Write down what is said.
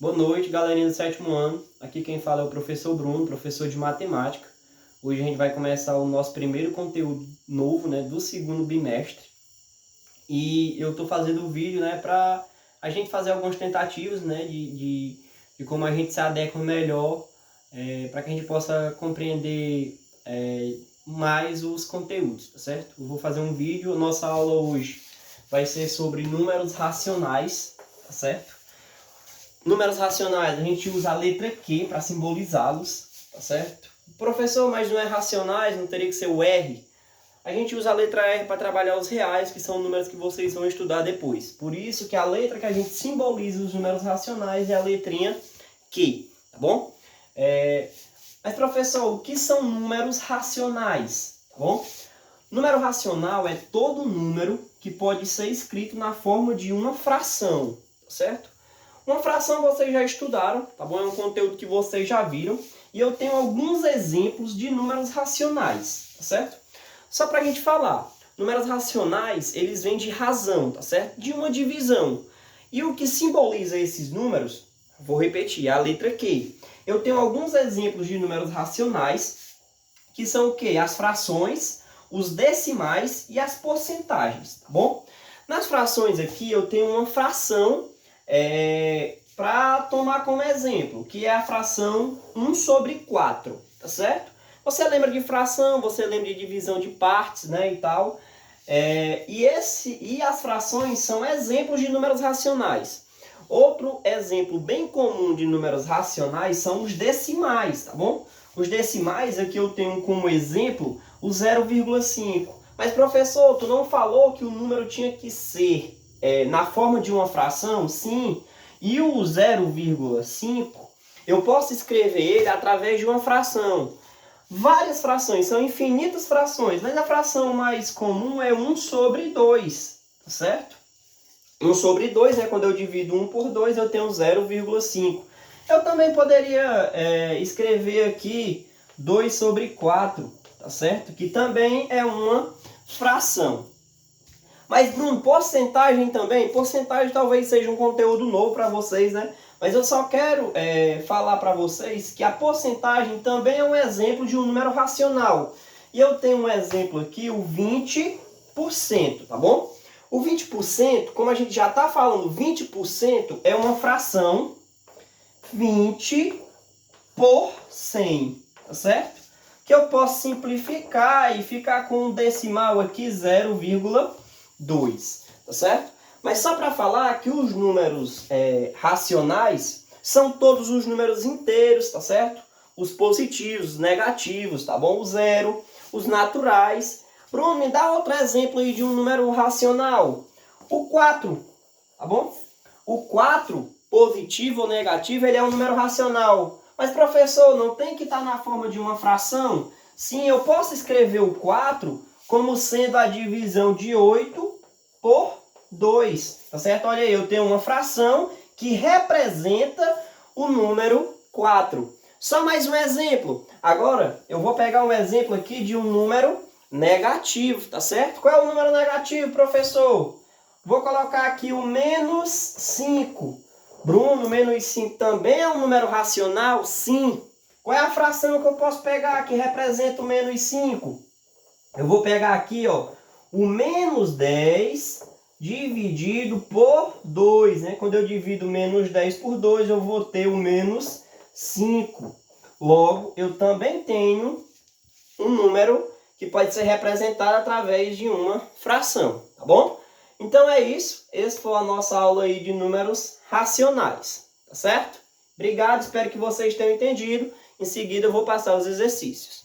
Boa noite, galerinha do sétimo ano. Aqui quem fala é o professor Bruno, professor de matemática. Hoje a gente vai começar o nosso primeiro conteúdo novo, do segundo bimestre. E eu estou fazendo o vídeo, para a gente fazer algumas tentativas, de como a gente se adequa melhor, para que a gente possa compreender mais os conteúdos, tá certo? Eu vou fazer um vídeo, nossa aula hoje vai ser sobre números racionais, tá certo? Números racionais, a gente usa a letra Q para simbolizá-los, tá certo? Professor, mas não é racionais, não teria que ser o R? A gente usa a letra R para trabalhar os reais, que são números que vocês vão estudar depois. Por isso que a letra que a gente simboliza os números racionais é a letrinha Q, tá bom? Mas professor, o que são números racionais? Tá bom? Número racional é todo número que pode ser escrito na forma de uma fração, tá certo? Uma fração vocês já estudaram, tá bom? É um conteúdo que vocês já viram. E eu tenho alguns exemplos de números racionais, tá certo? Só para a gente falar, números racionais, eles vêm de razão, tá certo? De uma divisão. E o que simboliza esses números, vou repetir, é a letra Q. Eu tenho alguns exemplos de números racionais, que são o quê? As frações, os decimais e as porcentagens, tá bom? Nas frações aqui eu tenho uma fração para tomar como exemplo, que é a fração 1 sobre 4, tá certo? Você lembra de fração, você lembra de divisão de partes, e tal. E as frações são exemplos de números racionais. Outro exemplo bem comum de números racionais são os decimais, tá bom? Os decimais aqui eu tenho como exemplo o 0,5. Mas professor, tu não falou que o número tinha que ser na forma de uma fração? Sim. E o 0,5 eu posso escrever ele através de uma fração. Várias frações, são infinitas frações, mas a fração mais comum é 1 sobre 2, tá certo? 1 sobre 2, quando eu divido 1 por 2, eu tenho 0,5. Eu também poderia escrever aqui 2 sobre 4, tá certo? Que também é uma fração. Mas, Bruno, porcentagem também? Porcentagem talvez seja um conteúdo novo para vocês, Mas eu só quero falar para vocês que a porcentagem também é um exemplo de um número racional. E eu tenho um exemplo aqui, o 20%, tá bom? O 20%, como a gente já está falando, 20% é uma fração 20 por 100, tá certo? Que eu posso simplificar e ficar com um decimal aqui, 0,2, tá certo? Mas só para falar que os números racionais são todos os números inteiros, tá certo? Os positivos, os negativos, tá bom? O zero, os naturais. Bruno, me dá outro exemplo aí de um número racional. O 4, tá bom? O 4, positivo ou negativo, ele é um número racional. Mas professor, não tem que estar na forma de uma fração? Sim, eu posso escrever o 4 como sendo a divisão de 8 por 2, tá certo? Olha aí, eu tenho uma fração que representa o número 4. Só mais um exemplo. Agora, eu vou pegar um exemplo aqui de um número negativo, tá certo? Qual é o número negativo, professor? Vou colocar aqui o menos 5. Bruno, menos 5 também é um número racional? Sim. Qual é a fração que eu posso pegar que representa o menos 5? Eu vou pegar aqui, o menos 10 dividido por 2, Quando eu divido menos 10 por 2, eu vou ter o menos 5. Logo, eu também tenho um número que pode ser representado através de uma fração, tá bom? Então é isso. Essa foi a nossa aula aí de números racionais, tá certo? Obrigado, espero que vocês tenham entendido. Em seguida eu vou passar os exercícios.